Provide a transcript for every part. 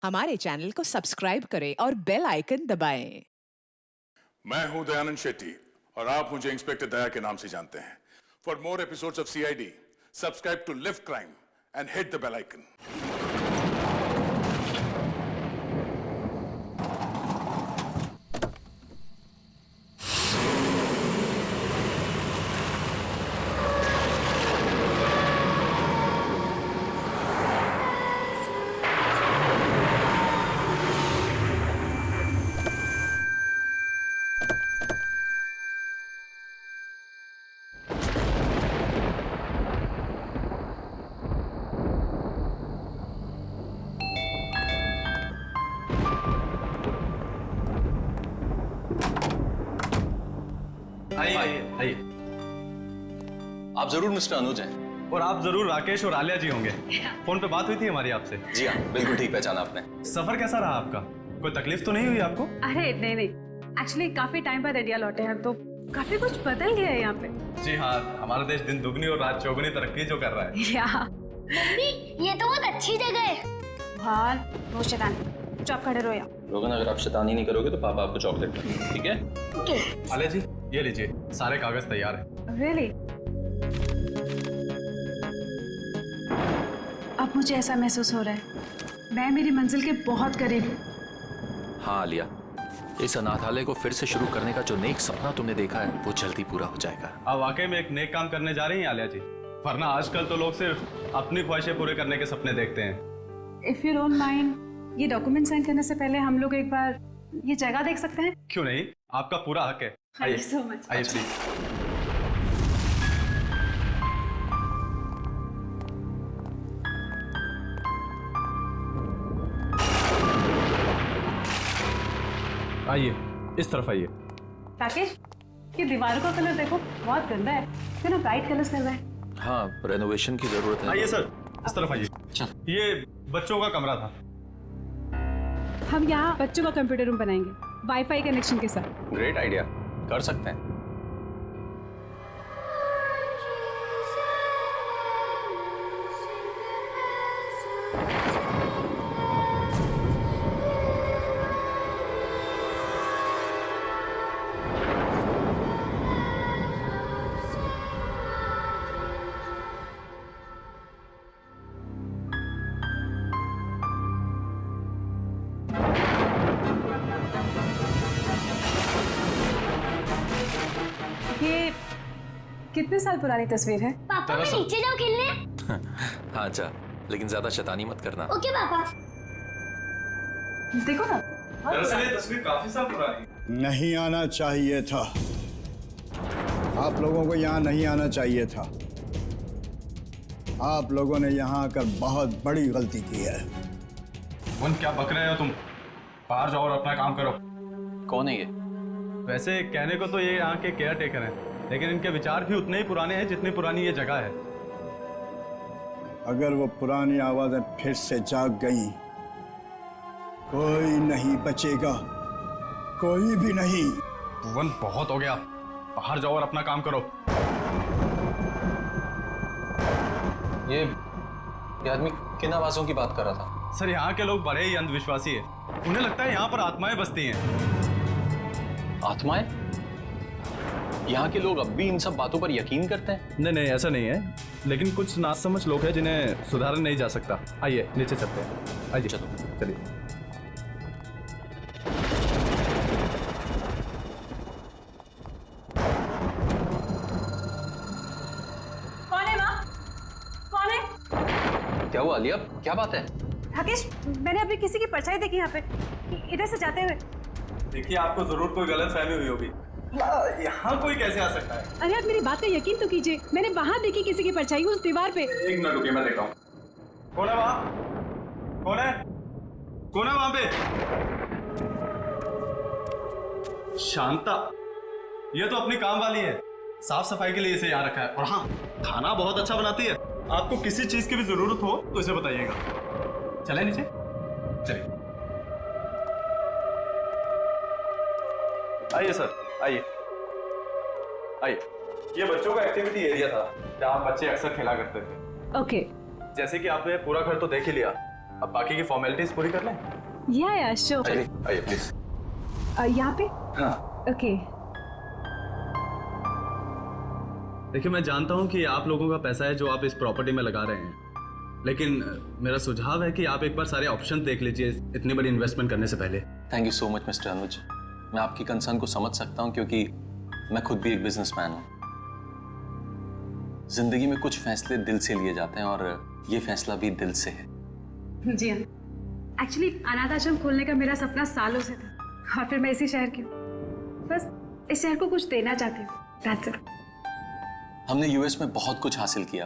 हमारे चैनल को सब्सक्राइब करें और बेल आइकन दबाएं। मैं हूं दयानंद शेट्टी और आप मुझे इंस्पेक्टर दया के नाम से जानते हैं। For more episodes of CID, subscribe to lift crime and hit the bell icon. आइए आइए। आप जरूर मिस्टर अनुज हैं। और आप जरूर राकेश और आलिया जी होंगे। फोन पे बात हुई थी हमारी आपसे। जी हाँ, बिल्कुल ठीक पहचाना आपने। सफर कैसा रहा आपका? कोई तकलीफ तो नहीं हुई आपको? अरे नहीं, एक्चुअली काफी टाइम बाद इंडिया लौटे हैं तो काफी कुछ बदल गया है यहाँ पे। जी हाँ, हमारा देश दिन दुगनी और रात चौगुनी तरक्की जो कर रहा है। मम्मी, ये तो बहुत अच्छी जगह है। भार वो शैतान, चुप खड़े रहो यहाँ। लोगन, अगर आप शैतानी नहीं करोगे तो पापा आपको चॉकलेट देंगे, ठीक है? ओके। आलिया जी, ये लीजिए, सारे कागज तैयार है। रियली? अब मुझे ऐसा महसूस हो रहा है मैं मेरी मंजिल के बहुत करीब हूँ। हाँ आलिया, इस अनाथालय को फिर से शुरू करने का जो नेक सपना तुमने देखा है वो जल्दी पूरा हो जाएगा। आप वाकई में एक नेक काम करने जा रही हैं आलिया जी, वरना आजकल तो लोग सिर्फ अपनी ख्वाहिशें पूरे करने के सपने देखते हैं। इफ यू डोंट माइंड, ये डॉक्यूमेंट साइन करने से पहले हम लोग एक बार ये जगह देख सकते हैं? क्यों नहीं, आपका पूरा हक है। Thank you so much. आइए प्लीज। आइए, इस तरफ आइए। राकेश, ये दीवारों का कलर देखो, बहुत गंदा है। क्यों ना ब्राइट कलर्स करवाएं? हाँ, रेनोवेशन की जरूरत है। आइए सर, इस तरफ आइए। ये बच्चों का कमरा था। हम यहाँ बच्चों का कंप्यूटर रूम बनाएंगे, वाईफाई कनेक्शन के साथ। ग्रेट आइडिया, कर सकते हैं। ये कितने साल पुरानी तस्वीर है? पापा, मैं नीचे जाऊँ खेलने? हाँ जा, लेकिन ज्यादा शैतानी मत करना। ओके पापा। देखो ना। दरअसल ये तस्वीर काफी साल पुरानी है। नहीं आना चाहिए था। आप लोगों को यहाँ नहीं आना चाहिए था। आप लोगों ने यहाँ आकर बहुत बड़ी गलती की है। मुन, क्या बक रहे हो तुम? बाहर जाओ और अपना काम करो। कौन है ये? वैसे कहने को तो ये यहाँ के केयर टेकर हैं, लेकिन इनके विचार भी उतने ही पुराने हैं जितनी पुरानी ये जगह है। अगर वो पुरानी आवाजें फिर से जाग गईं, कोई नहीं बचेगा, कोई भी नहीं। भुवन, बहुत हो गया, बाहर जाओ और अपना काम करो। ये आदमी किन आवाजों की बात कर रहा था? सर, यहाँ के लोग बड़े ही अंधविश्वासी हैं। उन्हें लगता है यहाँ पर आत्माएं बसती हैं। आत्माएं? यहाँ के लोग अब भी इन सब बातों पर यकीन करते हैं? नहीं नहीं, ऐसा नहीं है, लेकिन कुछ नासमझ लोग हैं जिन्हें सुधारा नहीं जा सकता। आइए नीचे चलते हैं। आइए, चलो चलिए। कौन है माँ? कौन है? क्या हुआ आलिया, क्या बात है? राकेश, मैंने अभी किसी की परछाई देखी यहाँ पे, इधर से जाते हुए। देखिए, आपको जरूर कोई गलत फहमी हुई होगी। यहाँ कोई कैसे आ सकता है? अरे आप मेरी बात का यकीन तो कीजिए, मैंने वहाँ देखी किसी की परछाई उस दीवार पे। एक मिनट रुकिए, मैं देखता हूँ। कौन है वहाँ? कौन है? कौन है वहाँ पे? शांता, ये तो अपनी काम वाली है, साफ सफाई के लिए इसे यहाँ रखा है। और हाँ, खाना बहुत अच्छा बनाती है। आपको किसी चीज की भी जरूरत हो तो इसे बताइएगा। चले नीचे, चलिए। आइए सर, आइए आइए। ये बच्चों का एक्टिविटी एरिया था जहाँ बच्चे अक्सर खेला करते थे। ओके। जैसे कि आपने पूरा घर तो देख ही लिया, अब बाकी की फॉर्मेलिटीज पूरी कर लें। या श्योर। आइए आइए प्लीज। यहाँ पे हाँ। ओके। देखिए, मैं जानता हूँ कि आप लोगों का पैसा है जो आप इस प्रॉपर्टी में लगा रहे हैं, लेकिन मेरा सुझाव है कि आप एक बार सारे ऑप्शन देख लीजिए इतनी बड़ी इन्वेस्टमेंट करने से पहले। Thank you so much mister Anuj. मैं आपकी कंसर्न को समझ सकता हूँ क्योंकि मैं खुद भी एक बिजनेसमैन हूँ। जिंदगी में कुछ फैसले दिल से लिए जाते हैं और ये फैसला भी दिल से है। जी हाँ, एक्चुअली अनाथ आश्रम खोलने का मेरा सपना सालों से था और फिर मैं इसी शहर की हूँ। बस इस शहर को कुछ देना चाहती हूँ। That's it. हमने यूएस में बहुत कुछ हासिल किया,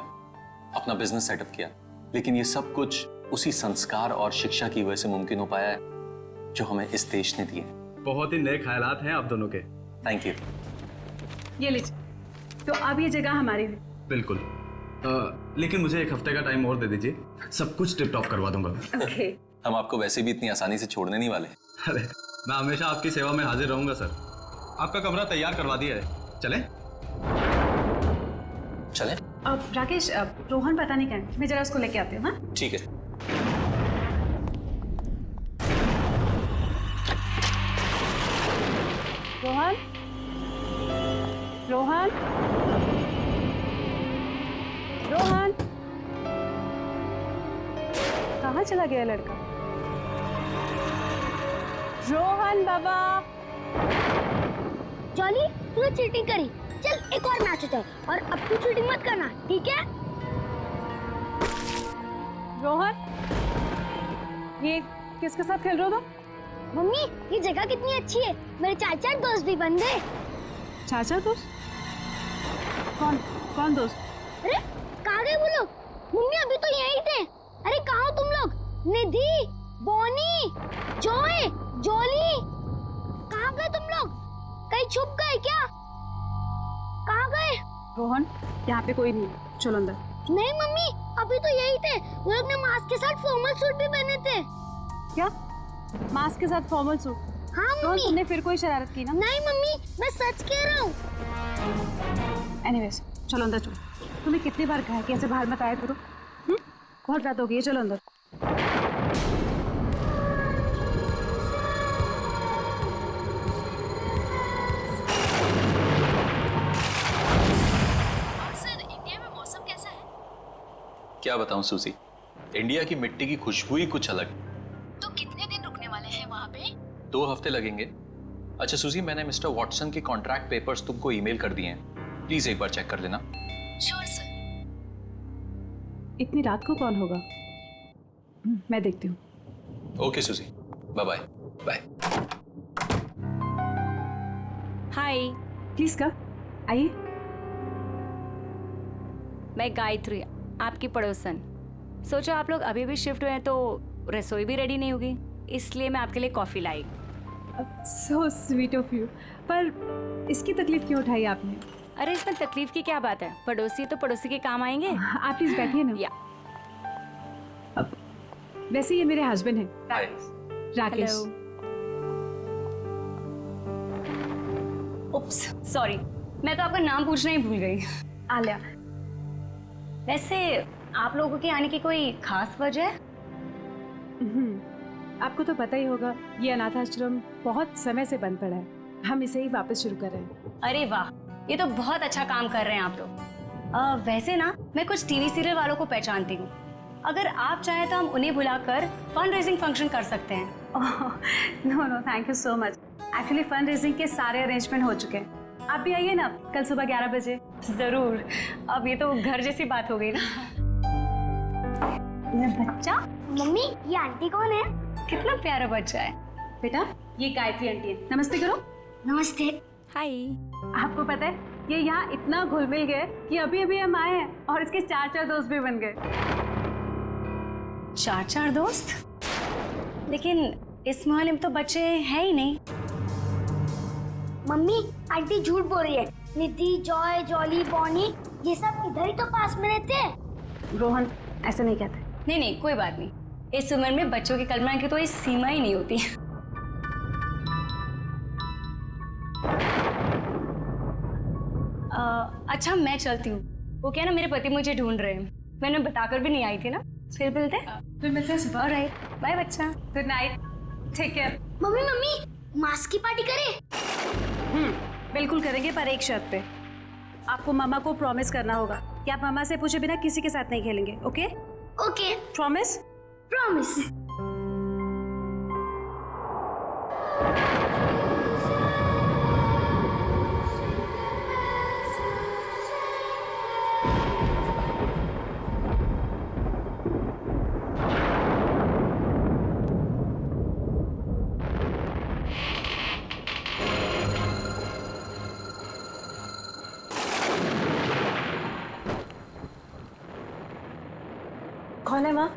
अपना बिजनेस सेटअप किया, लेकिन ये सब कुछ उसी संस्कार और शिक्षा की वजह से मुमकिन हो पाया है जो हमें इस देश ने दिए। बहुत ही नए ख्यालात हैं आप दोनों के। Thank you. ये लीजिए, तो अब ये जगह हमारी हुई। बिल्कुल। लेकिन मुझे एक हफ्ते का टाइम और दे दीजिए, सब कुछ टिप टॉप करवा दूंगा। ओके। हम आपको वैसे भी इतनी आसानी से छोड़ने नहीं वाले। अरे, मैं हमेशा आपकी सेवा में हाजिर रहूंगा सर। आपका कमरा तैयार करवा दिया है, चलें? चलें? अब राकेश, रोहन पता नहीं कहाँ है, मैं जरा उसको लेके आती हूँ। हाँ ठीक है। रोहन, रोहन, रोहन, कहाँ चला गया लड़का? रोहन बाबा। जॉली, तूने चीटिंग करी। चल एक और मैच होता है और अब तू चीटिंग मत करना, ठीक है? रोहन, ये किसके साथ खेल रहे हो तुम? मम्मी, ये जगह कितनी अच्छी है, मेरे चाचा दोस्त भी बन गए। चाचा दोस्त? कौन कौन दोस्त? अरे कहाँ गए वो लोग? मम्मी अभी तो यहीं थे। अरे कहाँ हो तुम लोग? निधि, बॉनी, जॉय, जॉली, कहाँ गए तुम लोग? कहीं छुप गए क्या? कहाँ गए? रोहन, यहाँ पे कोई नहीं है, चलो अंदर। नहीं मम्मी, अभी तो यही थे। वो लोग ने मास्क के साथ फॉर्मल सूट भी पहने थे। क्या? मास्क के साथ फॉर्मल सूट? हाँ रोहन, मम्मी। तुमने फिर कोई शरारत की ना? नहीं मम्मी, मैं सच कह रहा हूँ। एनीवेज, चलो अंदर चलो। तुम्हें कितनी बार कहा है कि ऐसे बाहर मत आया करो? बहुत रात हो गई है, चलो अंदर। क्या बताऊं सूजी, इंडिया की मिट्टी की खुशबू ही कुछ अलग। तो कितने दिन रुकने वाले हैं वहाँ पे? 2 हफ्ते लगेंगे। अच्छा सूजी, मैंने मिस्टर वॉटसन के कॉन्ट्रैक्ट पेपर्स तुमको ईमेल कर दिए हैं, प्लीज एक बार चेक कर लेना। Sure sir. इतनी रात को कौन होगा? मैं देखती हूँ। Okay Suji, bye bye. Bye. Hi, please कब आइए। मैं गायत्री, आपकी पड़ोसन। सोचो आप लोग अभी भी शिफ्ट हुए हैं तो रसोई भी रेडी नहीं होगी, इसलिए मैं आपके लिए coffee lie. So sweet of you. पर इसकी तकलीफ क्यों उठाई आपने? अरे इसमें तकलीफ की क्या बात है, पड़ोसी तो पड़ोसी के काम आएंगे। आप प्लीज बैठिए ना। या अब वैसे ये मेरे हस्बैंड हैं, राकेश। उप्स, सॉरी, मैं तो आपका नाम पूछना ही भूल गई। आलिया। वैसे आप लोगों के आने की कोई खास वजह है? आपको तो पता ही होगा, ये अनाथ आश्रम बहुत समय से बंद पड़ा है, हम इसे ही वापस शुरू कर रहे हैं। अरे वाह, ये तो बहुत अच्छा काम कर रहे हैं आप लोग। वैसे ना, मैं कुछ टीवी सीरियल वालों को पहचानती हूँ। अगर आप चाहें तो हम उन्हें बुलाकर फंड रेजिंग फंक्शन कर सकते हैं। No no, thank you so much. Actually fund raising के सारे अरेंजमेंट हो चुके हैं। आप भी आइए ना कल सुबह 11 बजे। जरूर। अब ये तो घर जैसी बात हो गई ना। ये बच्चा? मम्मी, ये आंटी कौन है? कितना प्यारा बच्चा है। बेटा, ये गायत्री आंटी है, नमस्ते करो। नमस्ते। हाय। आपको पता है, ये यहाँ इतना घुल मिल गए कि अभी अभी हम आए हैं और इसके 4 दोस्त भी बन गए। 4 दोस्त? लेकिन इस मोहल्ले में तो बच्चे हैं ही नहीं। मम्मी, आंटी झूठ बोल रही है। निधि, जॉय, जॉली, बॉनी, ये सब इधर ही तो पास में रहते हैं। रोहन, ऐसे नहीं कहते। नहीं, कोई बात नहीं। इस उम्र में बच्चों की कल्पना की तो कोई सीमा ही नहीं होती। अच्छा, मैं चलती हूँ। वो क्या ना, मेरे पति मुझे ढूंढ रहे हैं। मैंने बताकर भी नहीं आई थी ना, फिर मिलते हैं। फिर मिलते हैं सुबह। ऑलराइट, बाय बच्चा। Good night, take care. Mummy mummy mask की पार्टी करें? बिल्कुल करेंगे, पर एक शर्त पे। आपको मामा को प्रॉमिस करना होगा कि आप मामा से पूछे बिना किसी के साथ नहीं खेलेंगे। ओके? Okay, promise? प्रॉमिस। कौन है माँ?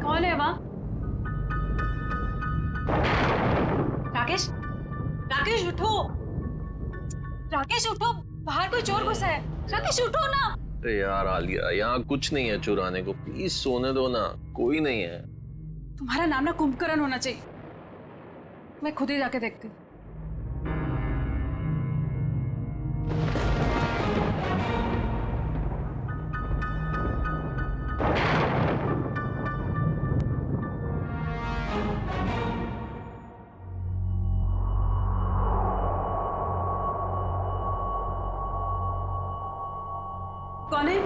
कौन है माँ? राकेश, राकेश उठो। राकेश उठो, बाहर कोई चोर घुसा है। राकेश उठो ना। अरे यार आलिया, यहाँ कुछ नहीं है चुराने को, प्लीज सोने दो ना, कोई नहीं है। तुम्हारा नाम ना कुंभकर्ण होना चाहिए। मैं खुद ही जाके देखती हूँ। कौन है?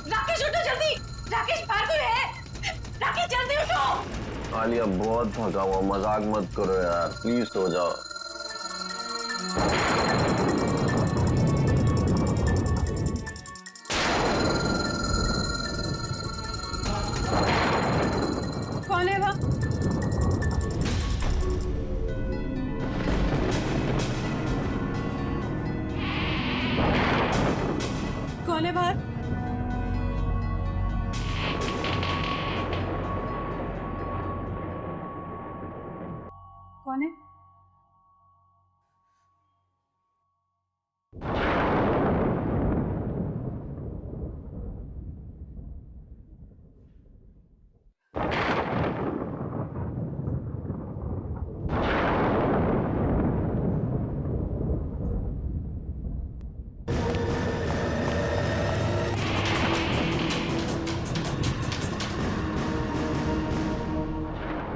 राकेश उठो जल्दी। राकेश बाहर कोई है। राकेश जल्दी उठो। आलिया बहुत थका हुआ, मजाक मत करो यार, प्लीज सो जाओ। कौन है वहाँ? कौन है बाहर? कौन है?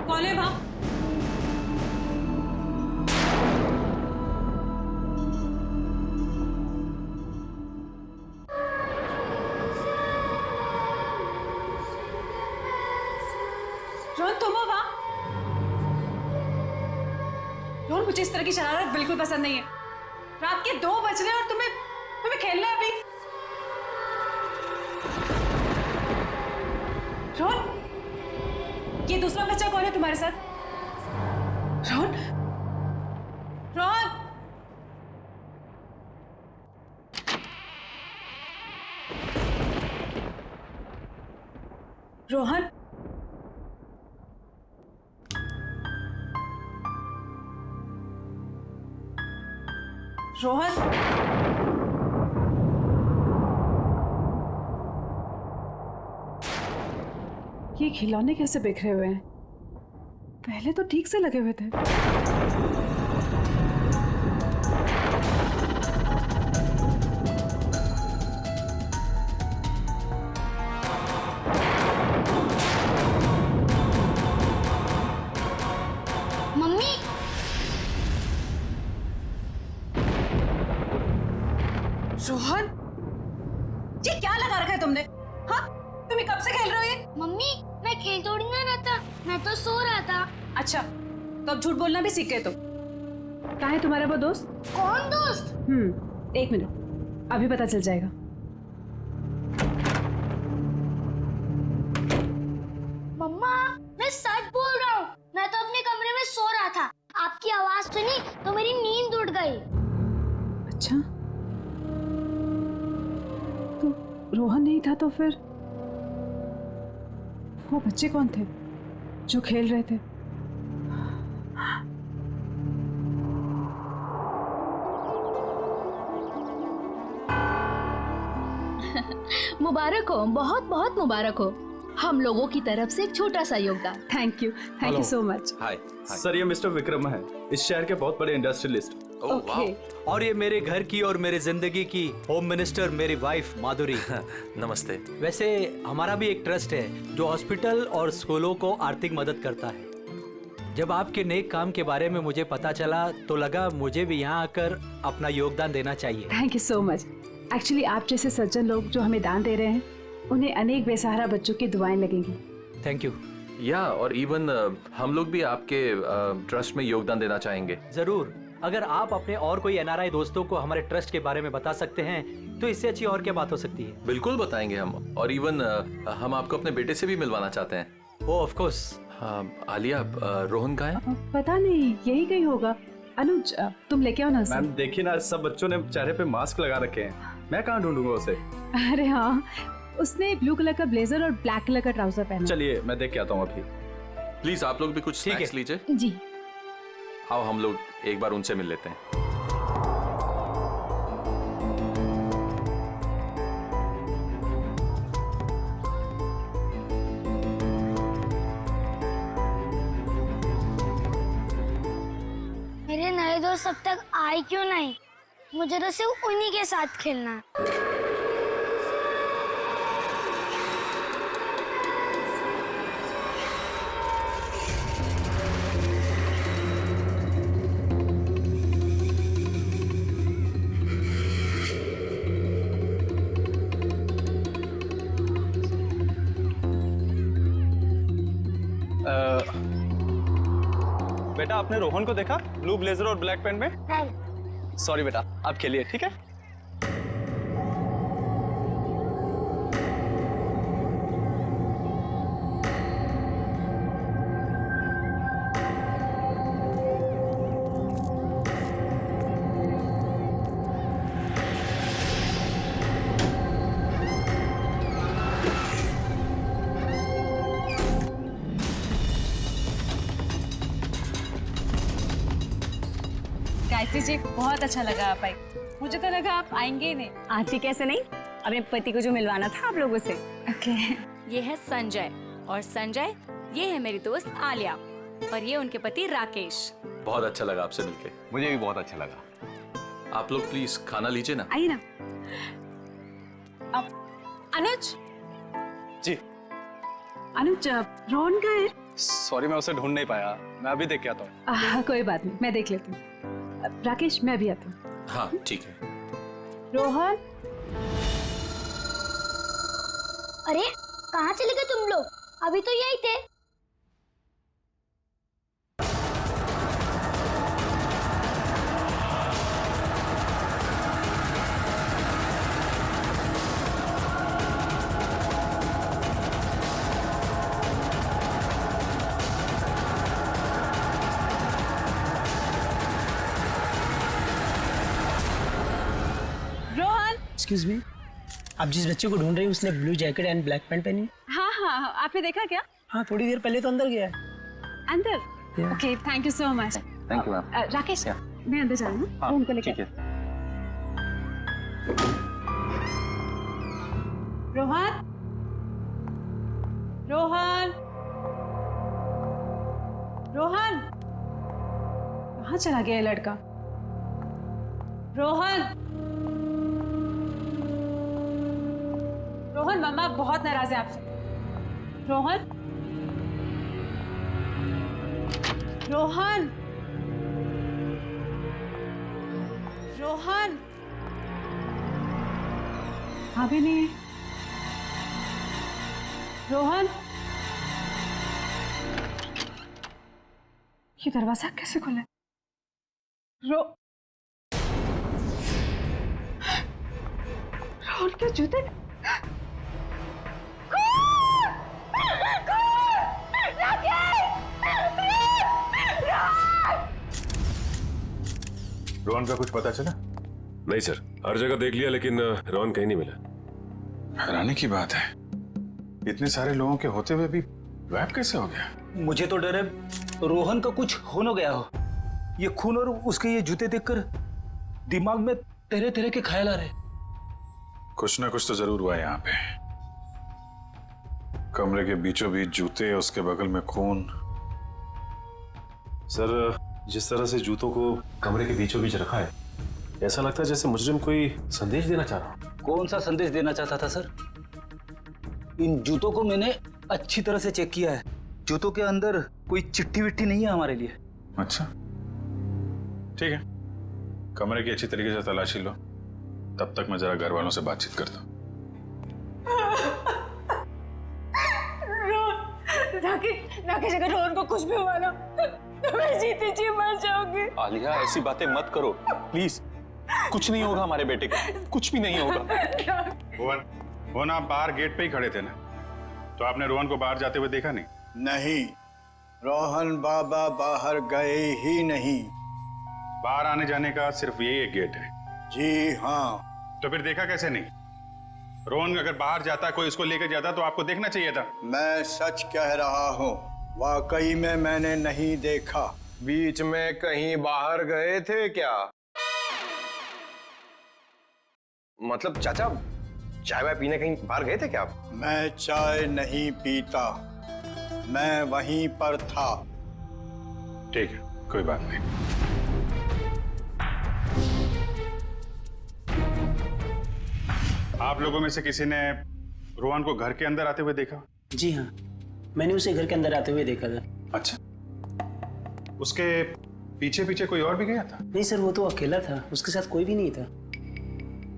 कौन है वहाँ? रोहन तुम हो वहाँ? रोहन मुझे इस तरह की शरारत बिल्कुल पसंद नहीं है। रात के 2 बज रहे और तुम्हें खेलना है अभी। रोहन, ये दूसरा बच्चा कौन है तुम्हारे साथ? रोहन, रोहन, रोहन, रोहन, ये खिलौने कैसे बिखरे हुए हैं? पहले तो ठीक से लगे हुए थे। मम्मी रोहन, ये क्या लगा रखा है तुमने? हाँ, तुम कब से खेल रहे हो ये? मम्मी मैं खेल थोड़ी ना रहा था, मैं तो सो रहा था। अच्छा, तो अब झूठ बोलना भी सीख गए तुम। कहाँ है तुम्हारा वो दोस्त? कौन दोस्त? 1 मिनट, अभी पता चल जाएगा। मम्मा मैं सच बोल रहा हूँ, मैं तो अपने कमरे में सो रहा था। आपकी आवाज सुनी तो मेरी नींद उड़ गई। अच्छा, तो रोहन नहीं था तो फिर वो बच्चे कौन थे जो खेल रहे थे? मुबारक हो, बहुत बहुत मुबारक हो। हम लोगों की तरफ से एक छोटा सा योगदान। Thank you so much. Hi. Sir, ये मिस्टर विक्रम है, इस शहर के बहुत बड़े इंडस्ट्रियलिस्ट। ओह वाह। और ये मेरे घर की और मेरे जिंदगी की होम मिनिस्टर मेरी वाइफ माधुरी। नमस्ते। वैसे हमारा भी एक ट्रस्ट है जो हॉस्पिटल और स्कूलों को आर्थिक मदद करता है। जब आपके नेक काम के बारे में मुझे पता चला तो लगा मुझे भी यहाँ आकर अपना योगदान देना चाहिए। Thank you so much. Actually आप जैसे सज्जन लोग जो हमें दान दे रहे हैं उन्हें अनेक बेसहारा बच्चों की दुआएं लगेंगी। Thank you. या और इवन हम लोग भी आपके ट्रस्ट में योगदान देना चाहेंगे। जरूर। अगर आप अपने और कोई एनआरआई दोस्तों को हमारे ट्रस्ट के बारे में बता सकते हैं तो इससे अच्छी और क्या बात हो सकती है। बिल्कुल बताएंगे हम, और इवन हम आपको अपने बेटे से भी मिलवाना चाहते हैं। ओह ऑफ कोर्स। आलिया, रोहन कहाँ है? पता नहीं, यही कहीं होगा। अनुज तुम लेके आओ ना उसे। मैम देखिए ना, सब बच्चों ने चेहरे पे मास्क लगा रखे हैं, मैं कहाँ ढूंढूंगा उसे। अरे हाँ, उसने ब्लू कलर का ब्लेजर और ब्लैक कलर का ट्राउजर पहना। चलिए मैं देख के आता हूँ अभी। प्लीज आप लोग भी कुछ स्नैक्स लीजिए। जी। आओ हम लोग एक बार उनसे मिल लेते हैं। मेरे नए दोस्त अब तक आए क्यों नहीं? मुझे तो सिर्फ उन्हीं के साथ खेलना है। बेटा, आपने रोहन को देखा ब्लू ब्लेजर और ब्लैक पैंट में? नहीं। सॉरी बेटा, आप खेलिए, ठीक है? गायत्री जी, बहुत अच्छा लगा आप आई। मुझे तो लगा आप आएंगे ही नहीं। आती कैसे नहीं, अपने पति को जो मिलवाना था आप लोगों से। ओके। ये है संजय, और संजय ये है मेरी दोस्त आलिया, और ये उनके पति राकेश। बहुत अच्छा लगा आपसे मिलके। मुझे भी बहुत अच्छा लगा। आप लोग प्लीज खाना लीजिए ना। आइए ना। अब अनुज। जी। अनुज, रोहन का है? सॉरी, मैं उसे ढूंढ नहीं पाया, मैं अभी देख के आता हूँ। कोई बात नहीं, मैं देख लेती हूँ। राकेश, मैं भी आती हूँ। हाँ ठीक है। रोहन। अरे कहाँ चले गए तुम लोग? अभी तो यही थे। एक्सक्यूज मी, आप जिस बच्चे को ढूंढ रही हैं उसने blue jacket and black pant पहनी? हाँ हाँ, आपने देखा क्या? हाँ, थोड़ी देर पहले तो अंदर गया है। अंदर? Okay, thank you so much. Thank you ma'am. Rakesh, मैं अंदर जा रही हूँ। हाँ, उनको लेकर। ठीक है। रोहन, रोहन, रोहन, कहाँ चला गया ये लड़का? रोहन, रोहन, मम्मा बहुत नाराज है आपसे। रोहन, रोहन, रोहन, अभी नहीं। रोहन, ये दरवाजा कैसे खुला? रोहन के जूते। रोहन का कुछ पता चला? नहीं सर, हर जगह देख लिया लेकिन रोहन कहीं नहीं मिला। हैरानी की बात है, इतने सारे लोगों के होते हुए भी गायब कैसे हो गया? मुझे तो डर है रोहन का कुछ हो न गया हो। ये खून और उसके ये जूते देखकर दिमाग में तरह तरह के ख्याल आ रहे। कुछ ना कुछ तो जरूर हुआ यहाँ पे। कमरे के बीचों बीच जूते, उसके बगल में खून। सर, जिस तरह से जूतों को कमरे के बीचों बीच रखा है, ऐसा लगता है जैसे मुजरिम कोई संदेश देना चाह रहा हो। कौन सा संदेश देना चाहता था सर? इन जूतों को मैंने अच्छी तरह से चेक किया है। जूतों के अंदर कोई चिट्ठी विट्ठी नहीं है हमारे लिए। अच्छा, ठीक है, कमरे की अच्छी तरीके से तलाशी लो, तब तक मैं जरा घर वालों से बातचीत करता हूँ। राकेश, अगर रोहन को कुछ भी हुआ ना तो मैं जीती जी मर जाऊंगी। आलिया, ऐसी बातें मत करो प्लीज। कुछ नहीं होगा हमारे बेटे को, कुछ भी नहीं होगा। रोहन, आप बाहर गेट पे ही खड़े थे ना, तो आपने रोहन को बाहर जाते हुए देखा नहीं? नहीं, रोहन बाबा बाहर गए ही नहीं। बाहर आने जाने का सिर्फ यही एक गेट है। जी हाँ। तो फिर देखा कैसे नहीं? रोहन अगर बाहर जाता, कोई इसको लेकर जाता, तो आपको देखना चाहिए था। मैं सच कह रहा हूँ, वाकई में मैंने नहीं देखा। बीच में कहीं बाहर गए थे क्या? मतलब चाचा, चाय वाय पीने कहीं बाहर गए थे क्या आप? मैं चाय नहीं पीता, मैं वहीं पर था। ठीक है, कोई बात नहीं। आप लोगों में से किसी ने रोहन को घर के अंदर आते हुए देखा? जी हाँ, मैंने उसे घर के अंदर आते हुए देखा था। अच्छा, उसके पीछे पीछे कोई और भी गया था? नहीं सर, वो तो अकेला था, उसके साथ कोई भी नहीं था।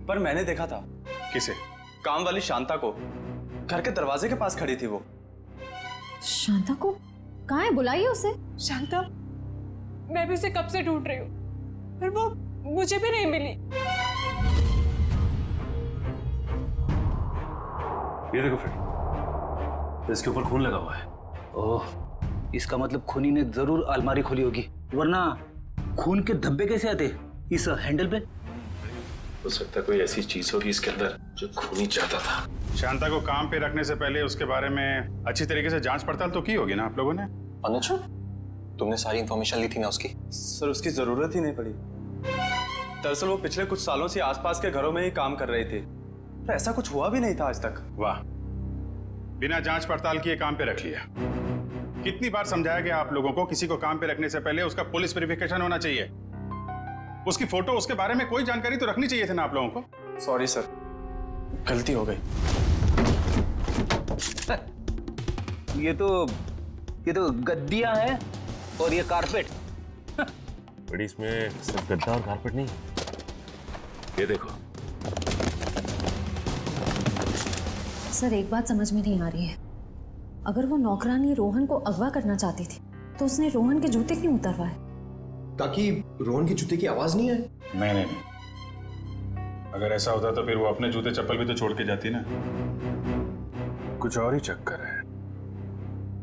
पर मैंने देखा था। किसे? काम वाली शांता को। घर के दरवाजे के पास खड़ी थी वो। शांता को? कहाँ है? बुलाइए उसे। शांता, मैं भी उसे कब से ढूंढ रही हूँ, पर वो मुझे भी नहीं मिली। ये देखो फ्रेंड, इसके ऊपर खून लगा हुआ है। ओह, इसका मतलब खूनी ने जरूर अलमारी खोली होगी, वरना खून के धब्बे कैसे आते इस हैंडल पे? हो सकता है कोई ऐसी चीज होगी इसके अंदर जो खूनी चाहता था। शांता को काम पे रखने से पहले उसके बारे में अच्छी तरीके से जांच पड़ताल तो की होगी ना आप लोगों ने? अनुज, तुमने सारी इंफॉर्मेशन ली थी ना उसकी? सर, उसकी जरूरत ही नहीं पड़ी। दरअसल वो पिछले कुछ सालों से आसपास के घरों में ही काम कर रही थी, तो ऐसा कुछ हुआ भी नहीं था आज तक। वाह, बिना जांच पड़ताल किए काम पे रख लिया। कितनी बार समझाया गया आप लोगों को, किसी को काम पे रखने से पहले उसका पुलिस वेरिफिकेशन होना चाहिए। उसकी फोटो, उसके बारे में कोई जानकारी तो रखनी चाहिए थी ना आप लोगों को। सॉरी सर, गलती हो गई। ये तो गद्दियां हैं और ये कारपेट। बड़ी, इसमें सिर्फ गद्दा और कारपेट नहीं, ये देखो। सर, एक बात समझ में नहीं आ रही है। अगर वो नौकरानी रोहन को अगवा करना चाहती थी तो उसने रोहन के जूते क्यों उतरवाए? ताकि रोहन के जूते की आवाज नहीं आए। नहीं, अगर ऐसा होता तो फिर वो अपने जूते चप्पल भी तो छोड़ के जाती ना। कुछ और ही चक्कर है।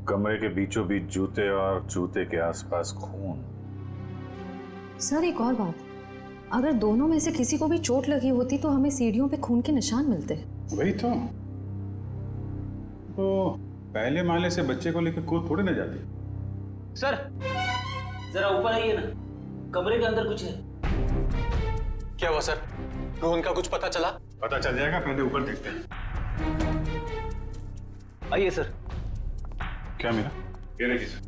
कमरे के बीचों बीच जूते और जूते के आसपास खून। सर, एक और बात, अगर दोनों में से किसी को भी चोट लगी होती तो हमें सीढ़ियों पे खून के निशान मिलते। वही तो पहले माले से बच्चे को लेकर कूद थोड़ी ना जाती। सर, जरा ऊपर आइए ना, कमरे के अंदर कुछ है। क्या हुआ सर? रोहन का कुछ पता चला? पता चल जाएगा, पहले ऊपर देखते हैं। आइए सर। क्या मिला? ये देखिए सर,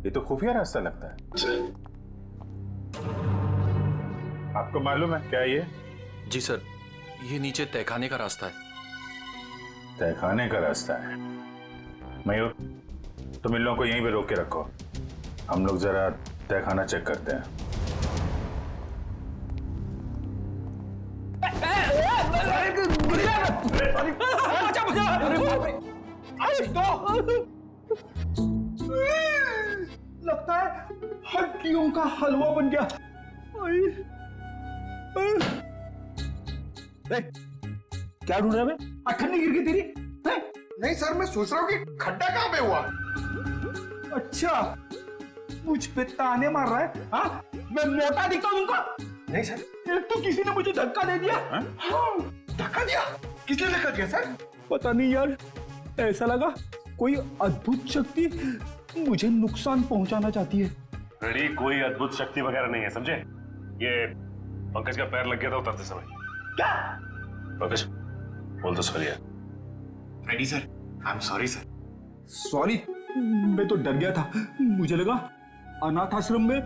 ये तो खुफिया रास्ता लगता है। आपको मालूम है क्या ये? जी सर, ये नीचे तहखाने का रास्ता है। तहखाने का रास्ता है? मयूर, तुम इन लोगों को यहीं पे रोक के रखो, हम लोग जरा तहखाना चेक करते हैं। लगता है हड्डियों का हलवा बन गया। क्या ढूंढ रहा है? अठन्नी गिर गई तेरी? नहीं सर, मैं सोच रहा हूँ कि खड्डा कहाँ पे हुआ। अच्छा, मुझ पे ताने मार रहा है? हाँ, मैं मोटा दिखता हूँ तुमको? नहीं सर, एक तो किसी ने मुझे धक्का दे दिया। हाँ, धक्का दिया? किसने धक्का दिया सर? पता नहीं यार, ऐसा लगा कोई अद्भुत शक्ति मुझे नुकसान पहुंचाना चाहती है। रेडी, कोई अद्भुत शक्ति वगैरह नहीं है, समझे? ये पंकज का पैर लग गया था उतरते समय। क्या? पंकज, बोल दो सॉरी यार। Ready sir, I am sorry sir. Sorry, मैं तो डर गया था। मुझे लगा अनाथ आश्रम में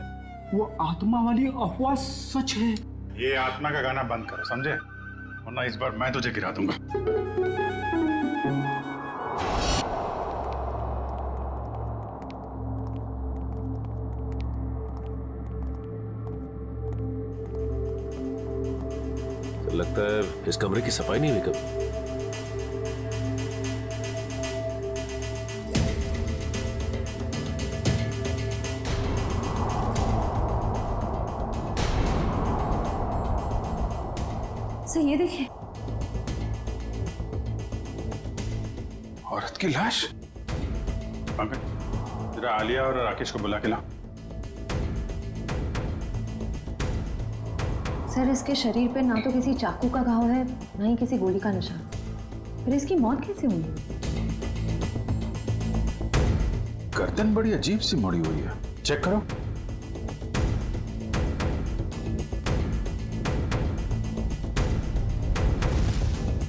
वो आत्मा वाली अफवाह सच है। ये आत्मा का गाना बंद करो, समझे? वरना इस बार मैं तुझे गिरा दूंगा। लगता है इस कमरे की सफाई नहीं हुई कभी। सर ये देखिए, औरत की लाश। पंकज, जरा आलिया और राकेश को बुला के ला। सर इसके शरीर पे ना तो किसी चाकू का घाव है, ना ही किसी गोली का निशान। फिर इसकी मौत कैसे हुई? गर्दन बड़ी अजीब सी मुड़ी हुई है, चेक करो।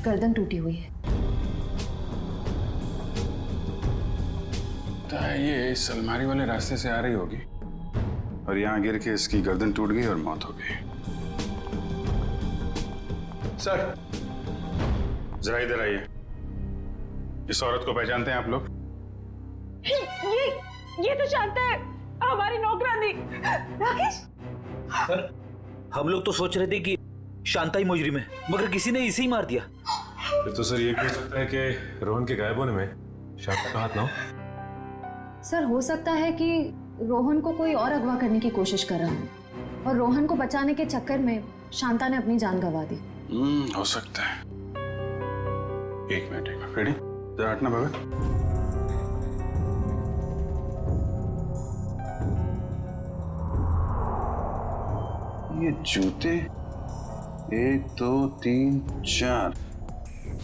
गर्दन टूटी हुई है। तो ये इस अलमारी वाले रास्ते से आ रही होगी और यहाँ गिर के इसकी गर्दन टूट गई और मौत हो गई। सर, जरा इधर आइए। इस औरत को पहचानते हैं आप लोग? ये तो शांता है, हमारी नौकरानी। राकेश सर, हम लोग तो सोच रहे थे कि शांता ही मुजरिम है, मगर किसी ने इसे ही मार दिया। फिर तो सर ये भी हो सकता है कि रोहन के गायब होने में शांता का हाथ ना हो। सर हो सकता है कि रोहन को कोई और अगवा करने की कोशिश कर रहा है और रोहन को बचाने के चक्कर में शांता ने अपनी जान गंवा दी। हो सकता है। एक मिनट, रेडी? जरा हटना भगत। ये जूते 1 2 3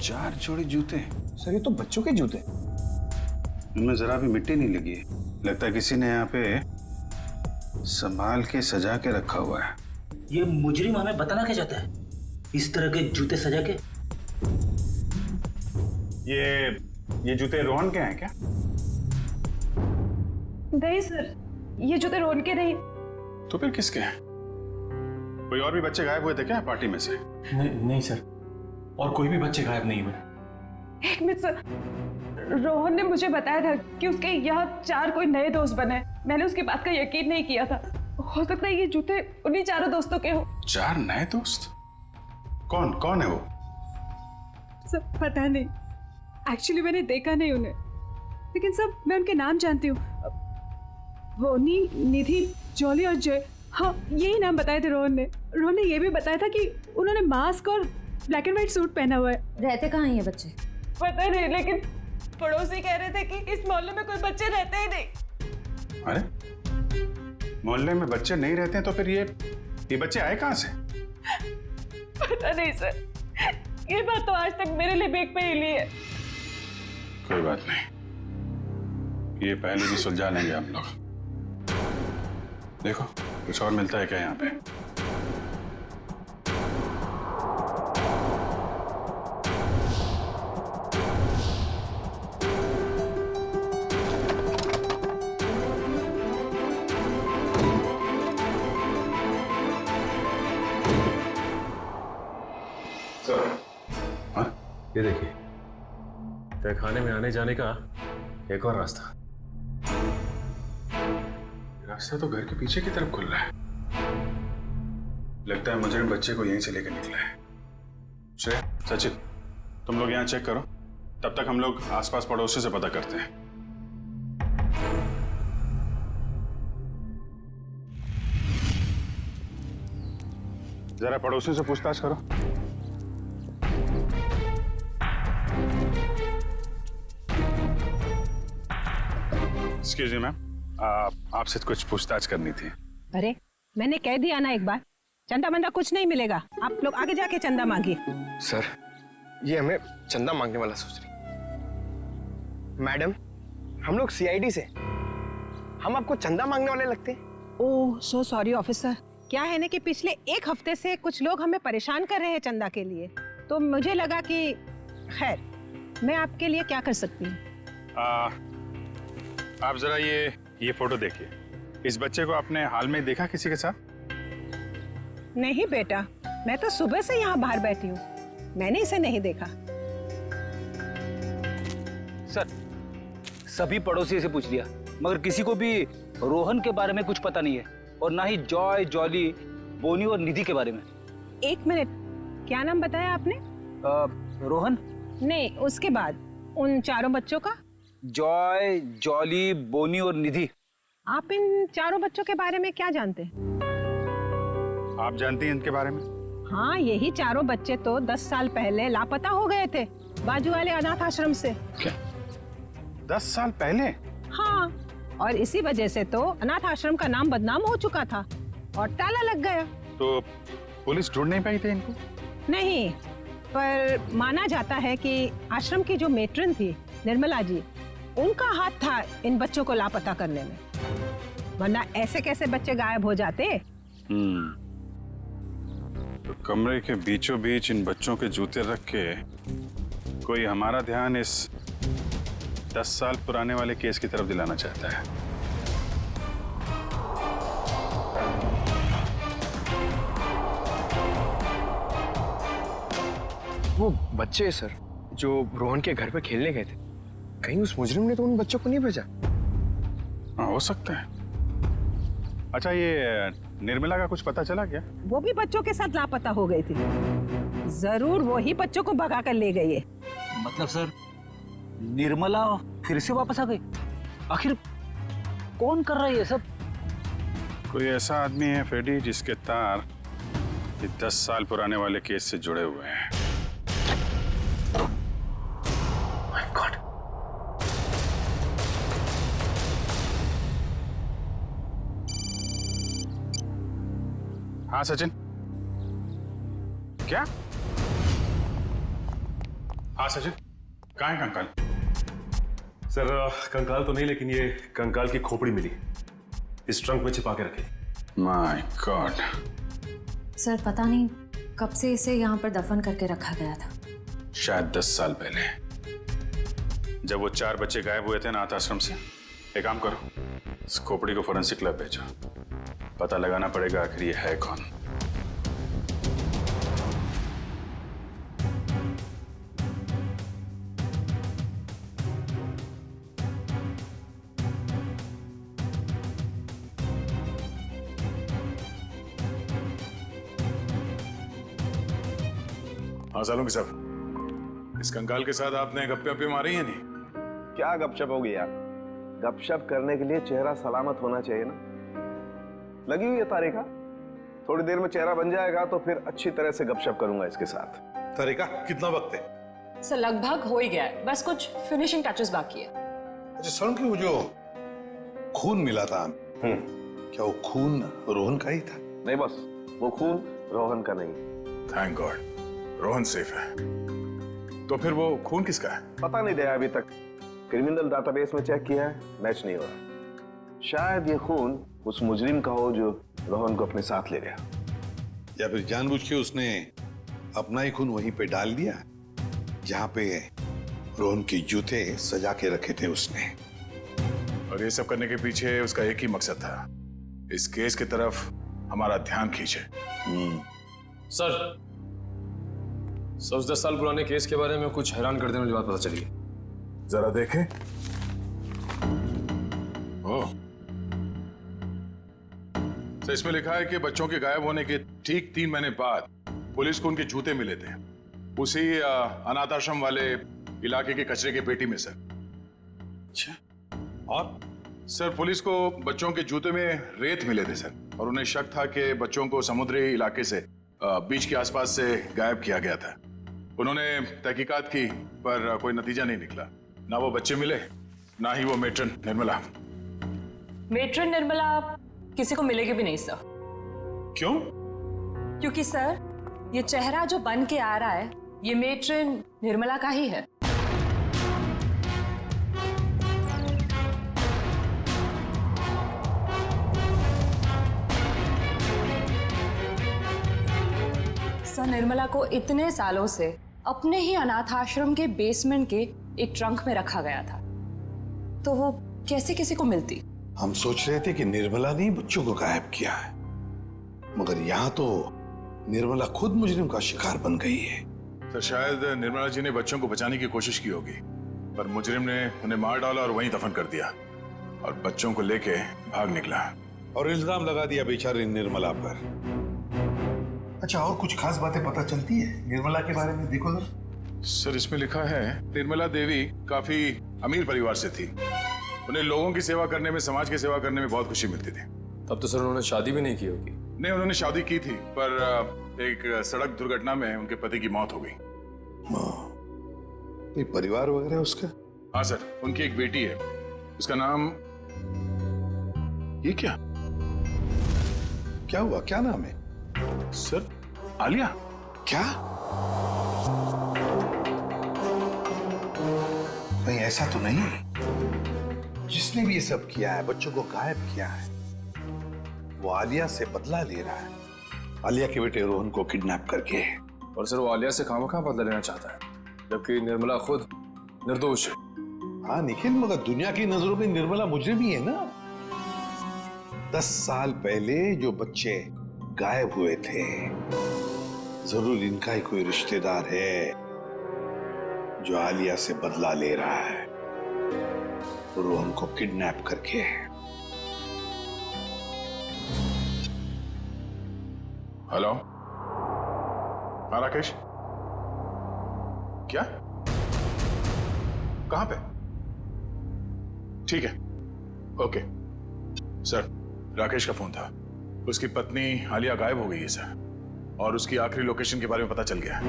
4 जोड़ी जूते। सर ये तो बच्चों के जूते। इनमें जरा भी मिट्टी नहीं लगी है। लगता है किसी ने यहाँ पे संभाल के सजा के रखा हुआ है। ये मुजरिम हमें बताना क्या चाहता है? इस तरह के जूते सजा के? ये जूते रोहन के हैं क्या? नहीं सर, ये जूते रोहन के नहीं। तो फिर किसके हैं? कोई और भी बच्चे गायब हुए थे क्या पार्टी में से? नहीं सर, और कोई भी बच्चे गायब नहीं हुए। एक मिनट सर, रोहन ने मुझे बताया था कि उसके यहाँ 4 कोई नए दोस्त बने। मैंने उसकी बात का यकीन नहीं किया था। हो सकता है ये जूते उन्हीं 4 दोस्तों के हो। 4 नए दोस्त? कौन है वो? सब पता नहीं, एक्चुअली मैंने देखा नहीं उन्हें, लेकिन सब मैं उनके नाम जानती हूँ। बोनी, निधि, जॉली और जय। हाँ, यही नाम बताए थे रोहन ने। रोहन ने ये भी बताया था कि उन्होंने मास्क और ब्लैक एंड व्हाइट सूट पहना हुआ है। रहते कहाँ हैं ये बच्चे? पता नहीं, लेकिन पड़ोसी कह रहे थे कि इस मोहल्ले में कोई बच्चे रहते ही नहीं। अरे मोहल्ले में बच्चे नहीं रहते हैं तो फिर ये बच्चे आए कहाँ से? पता नहीं सर, ये बात तो आज तक मेरे लिए बेक पे ही ली है। कोई बात नहीं, ये पहले भी सुलझा लेंगे हम लोग। देखो कुछ और मिलता है क्या यहाँ पे? ये देखिए, तहखाने में आने जाने का एक और रास्ता। रास्ता तो घर के पीछे की तरफ खुल रहा है। लगता है मुजरिम बच्चे को यहीं से लेकर निकला है। श्रेया, सचिन, तुम लोग यहाँ चेक करो, तब तक हम लोग आसपास पड़ोसी से पता करते हैं। जरा पड़ोसी से पूछताछ करो। एक्सक्यूज मी मैम, आपसे कुछ पूछताछ करनी थी। अरे मैंने कह दिया ना एक बार, चंदा मंदा कुछ नहीं मिलेगा। आप लोग आगे जाके चंदा मांगिए। सर, ये हमें चंदा मांगने वाला सोच रही। मैडम, हम लोग सीआईडी से, हम आपको चंदा मांगने वाले लगते हैं। ओह सो सॉरी ऑफिसर। क्या है ना कि पिछले 1 हफ्ते से कुछ लोग हमें परेशान कर रहे हैं चंदा के लिए, तो मुझे लगा कि खैर, मैं आपके लिए क्या कर सकती हूँ? आप जरा ये फोटो देखिए। इस बच्चे को आपने हाल में देखा किसी के साथ? नहीं बेटा, मैं तो सुबह से यहाँ बाहर बैठी हूँ, मैंने इसे नहीं देखा। सर, सभी पड़ोसी से पूछ लिया, मगर किसी को भी रोहन के बारे में कुछ पता नहीं है, और ना ही जॉय, जॉली, बोनी और निधि के बारे में। एक मिनट, क्या नाम बताया आपने? रोहन? नहीं, उसके बाद उन चारों बच्चों का? जॉय, जॉली, बोनी और निधि। आप इन चारों बच्चों के बारे में क्या जानते हैं? आप जानती हैं इनके बारे में? हाँ, यही चारों बच्चे तो 10 साल पहले लापता हो गए थे बाजू वाले अनाथ आश्रम से। क्या? 10 साल पहले? हाँ, और इसी वजह से तो अनाथ आश्रम का नाम बदनाम हो चुका था और ताला लग गया। तो पुलिस ढूंढ नहीं पाई थी इनको? नहीं, पर माना जाता है कि आश्रम की जो मेट्रन थी निर्मला जी, उनका हाथ था इन बच्चों को लापता करने में, वरना ऐसे कैसे बच्चे गायब हो जाते। तो कमरे के बीचों बीच इन बच्चों के जूते रख के कोई हमारा ध्यान इस 10 साल पुराने वाले केस की तरफ दिलाना चाहता है। वो बच्चे सर जो रोहन के घर पे खेलने गए थे, कहीं उस मुजरिम ने तो उन बच्चों को नहीं भेजा? हाँ, हो सकता है। अच्छा, ये निर्मला का कुछ पता चला क्या? वो भी बच्चों के साथ लापता हो गई थी, जरूर वो ही बच्चों को भगा कर ले गई है। मतलब सर, निर्मला फिर से वापस आ गई? आखिर कौन कर रहा है ये सब? कोई ऐसा आदमी है फ्रेडी जिसके तार 10 साल पुराने वाले केस से जुड़े हुए हैं। My God. हाँ सचिन, क्या? हाँ सचिन, कहाँ है कंकाल? सर, कंकाल तो नहीं, लेकिन ये कंकाल की खोपड़ी मिली, इस ट्रंक में छिपा के रखी। My God. सर, पता नहीं कब से इसे यहाँ पर दफन करके रखा गया था। शायद 10 साल पहले, जब वो 4 बच्चे गायब हुए थे अनाथ आश्रम से। एक काम करो, इस खोपड़ी को फोरेंसिक लैब भेजो, पता लगाना पड़ेगा आखिर ये है कौन। हाँ सालों के साहब, इस कंकाल के साथ आपने गप्पे मारी है नहीं? क्या गपशप होगी यार? गपशप करने के लिए चेहरा सलामत होना चाहिए ना। लगी हुई है तारिका, थोड़ी देर में चेहरा बन जाएगा तो फिर अच्छी तरह से गपशप करूंगा इसके साथ। तारिका, कितना वक्त है? सर, लगभग हो ही गया है, बस कुछ फिनिशिंग टचेस बाकी है। अच्छा सर, की वो जो खून मिला था, क्या वो खून रोहन का ही था? नहीं, बस वो खून रोहन का नहीं। थैंक गॉड, रोहन सेफ है। तो फिर वो खून किसका है? पता नहीं दया, अभी तक क्रिमिनल डाटाबेस में चेक किया है, मैच नहीं हो रहा। शायद ये खून उस मुजरिम का हो जो रोहन को अपने साथ ले गया, या फिर जानबूझ के उसने अपना ही खून वहीं पे डाल दिया जहां पे रोहन के जूते सजा के रखे थे उसने। और ये सब करने के पीछे उसका एक ही मकसद था, इस केस की तरफ हमारा ध्यान खींचे। सर, 10 साल पुराने केस के बारे में कुछ हैरान कर देने वाली बात पता चली है। जरा देखें। ओह, तो इसमें लिखा है कि बच्चों के गायब होने के ठीक 3 महीने बाद पुलिस को उनके जूते मिले थे, उसी अनाथ आश्रम वाले इलाके के कचरे के पेटी में सर। अच्छा, और सर पुलिस को बच्चों के जूते में रेत मिले थे सर, और उन्हें शक था कि बच्चों को समुद्री इलाके से बीच के आसपास से गायब किया गया था। उन्होंने तहकीकात की पर कोई नतीजा नहीं निकला, ना वो बच्चे मिले ना ही वो मेट्रन निर्मला। मेट्रन निर्मला किसी को मिलेगी भी नहीं सर। क्यों? क्योंकि सर, ये चेहरा जो बन के आ रहा है, ये मेट्रन निर्मला का ही है। सर, निर्मला को इतने सालों से अपने ही अनाथ आश्रम के बेसमेंट के एक ट्रंक में रखा गया था, तो वो कैसे किसी को मिलती? हम सोच रहे थे कि निर्मला ने बच्चों को गायब किया है, मगर यहाँ तो निर्मला खुद मुजरिम का शिकार बन गई है। तो शायद निर्मला जी ने बच्चों को बचाने की कोशिश की होगी, पर मुजरिम ने उन्हें मार डाला और वहीं दफन कर दिया और बच्चों को लेके भाग निकला और इल्जाम लगा दिया बेचारी निर्मला पर। अच्छा, और कुछ खास बातें पता चलती है निर्मला के बारे में? देखो जरा। सर, इसमें लिखा है निर्मला देवी काफी अमीर परिवार से थी। उन्हें लोगों की सेवा करने में, समाज की सेवा करने में बहुत खुशी मिलती थी। तब तो सर उन्होंने शादी भी नहीं की होगी। नहीं, उन्होंने शादी की थी, पर एक सड़क दुर्घटना में उनके पति की मौत हो गई। कोई परिवार वगैरह उसका? हाँ सर, उनकी एक बेटी है, उसका नाम, ये क्या क्या हुआ, क्या नाम है? सर, आलिया। क्या? नहीं, ऐसा तो नहीं। जिसने भी ये सब किया है, बच्चों को गायब किया है, वो आलिया से बदला ले रहा है, आलिया के बेटे रोहन को किडनैप करके। और सर, वो आलिया से खामखा बदला लेना चाहता है, जबकि निर्मला खुद निर्दोष है। हाँ निखिल, मगर दुनिया की नजरों में निर्मला मुजरिम ही है ना। 10 साल पहले जो बच्चे गायब हुए थे, जरूर इनका ही कोई रिश्तेदार है जो आलिया से बदला ले रहा है, रोहन को किडनैप करके। हेलो, हाँ राकेश, क्या, कहां पे? ठीक है, ओके सर। राकेश का फोन था, उसकी पत्नी आलिया गायब हो गई है सर, और उसकी आखिरी लोकेशन के बारे में पता चल गया है।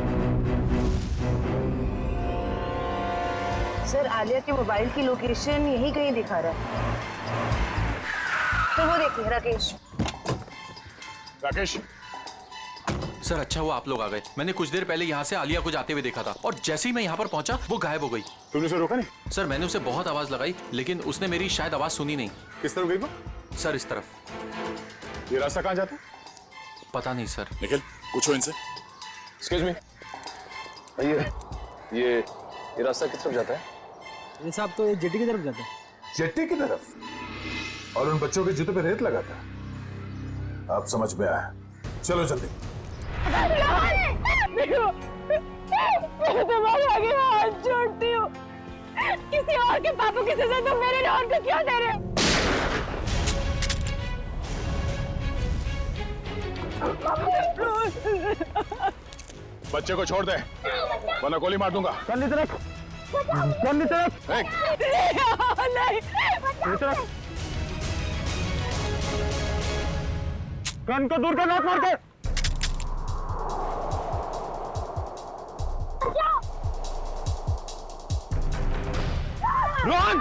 सर, आलिया के मोबाइल की लोकेशन यही कहीं दिखा रहा है। तो वो देखिए राकेश। राकेश सर, अच्छा हुआ आप लोग आ गए। मैंने कुछ देर पहले यहाँ से आलिया को जाते हुए देखा था, और जैसे ही मैं यहाँ पर पहुंचा वो गायब हो गई। तुमने उसे रोका नहीं? सर, मैंने उसे बहुत आवाज लगाई, लेकिन उसने मेरी शायद आवाज सुनी नहीं। किस तरफ गई वो? सर, इस तरफ। ये रास्ता कहाँ जाता है? पता नहीं सर। निखिल, पूछो इनसे। एक्सक्यूज मी, ये रास्ता किस तरफ जाता है? ये साहब तो ये जेटी की तरफ जाता है। जेटी की तरफ? और उन बच्चों के जूते पे रेत लगा था। अब समझ में आया, चलो जल्दी। मैं तुम्हारे आगे हाथ जोड़ती हूँ, किसी और के पापों की सजा तुम मेरे रोहन को क्यों दे रहे हो? बच्चे को छोड़ दे, वरना गोली मार दूंगा। कन्नी तरफ, कन्नी तरफ। नहीं, कन को दूर कर, हाथ मार के। रोहन!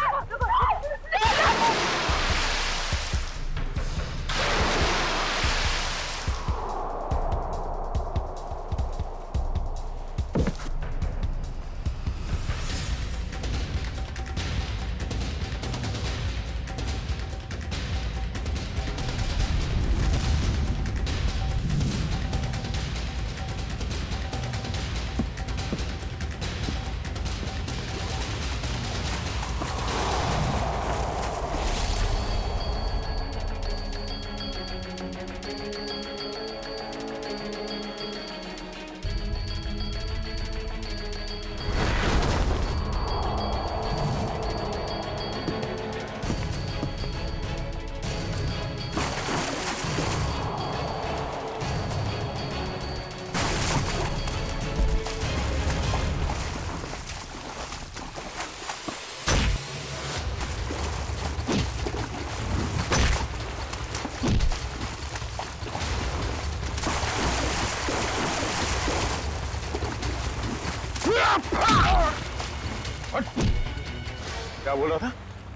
क्या बोल रहा था?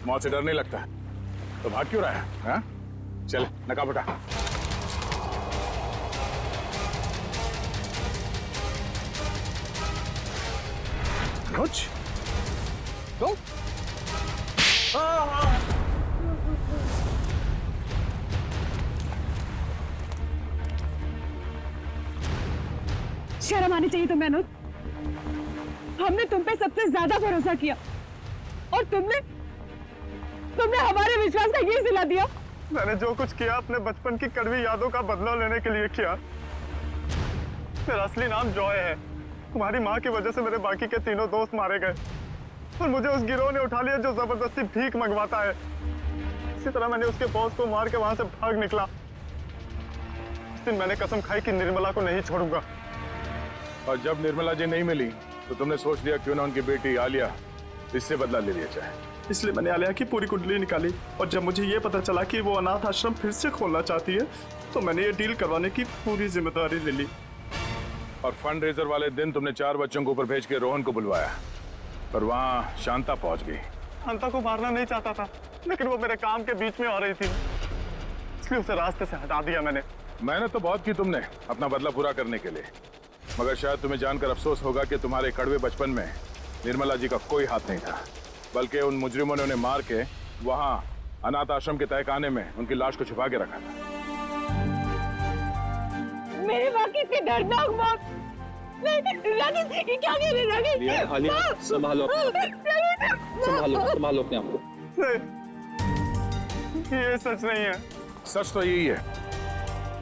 मौत से डर नहीं लगता, तो भाग क्यों रहा है? हाँ? चल, नकाब उठा। कुछ तो शर्म आनी चाहिए तुम्हें अनुज। हमने तुम पे सबसे ज्यादा भरोसा किया और तुमने हमारे विश्वास का ये सिला दिया। मैंने जो कुछ किया अपने बचपन की कड़वी यादों का बदला लेने के लिए किया। मेरा असली नाम जॉय है। तुम्हारी माँ की वजह से मेरे बाकी के तीनों दोस्त मारे गए और मुझे उस गिरोह ने उठा लिया जो जबरदस्ती भीख मंगवाता है। इसी तरह मैंने उसके बॉस को मार के वहां से भाग निकला। उस दिन मैंने कसम खाई कि निर्मला को नहीं छोड़ूंगा। और जब निर्मला जी नहीं मिली तो तुमने सोच लिया क्यों ना उनकी बेटी आलिया इससे बदला ले लिया जाए। इसलिए मैंने आलिया की पूरी कुंडली निकाली और जब मुझे ये पता चला कि वो अनाथ आश्रम फिर से खोलना चाहती है तो मैंने ये डील करवाने की पूरी जिम्मेदारी ले ली। और फंड रेजर वाले दिन तुमने 4 बच्चों को ऊपर भेज के रोहन को बुलवाया, पर वहां शांता पहुंच गई। शांता को मारना नहीं चाहता था, लेकिन वो मेरे काम के बीच में आ रही थी, इसलिए उसे रास्ते से हटा दिया मैंने। मेहनत तो बहुत की तुमने अपना बदला पूरा करने के लिए, मगर शायद तुम्हें जानकर अफसोस होगा कि तुम्हारे कड़वे बचपन में निर्मला जी का कोई हाथ नहीं था, बल्कि उन मुजरिमों ने उन्हें मार के वहां अनाथ आश्रम के तहखाने में उनकी लाश को छुपा के रखा था। मेरे माँ की इतनी दर्दनाक मौत। रागिब, ये क्या कह रहे रागिब? आलिया, संभालो अपने आप को। ये सच नहीं है। सच तो यही है,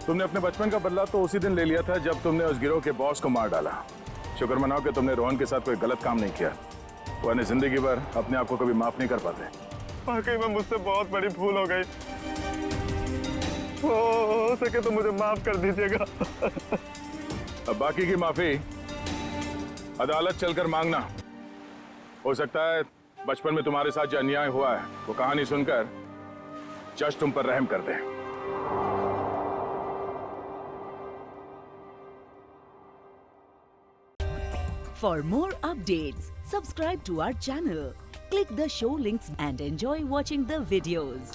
तुमने अपने बचपन का बदला तो उसी दिन ले लिया था जब तुमने उस गिरोह के बॉस को मार डाला। शुक्र मनाओ कि तुमने रोहन के साथ कोई गलत काम नहीं किया, वरना जिंदगी भर अपने आप को कभी माफ नहीं कर पाते। वाकई में मुझसे बहुत बड़ी भूल हो गई। हो सके तो मुझे माफ कर दीजिएगा। अब बाकी की माफी अदालत चलकर मांगना। हो सकता है बचपन में तुम्हारे साथ जो अन्याय हुआ है वो कहानी सुनकर जज तुम पर रहम कर दे। For more updates, subscribe to our channel, click the show links and enjoy watching the videos.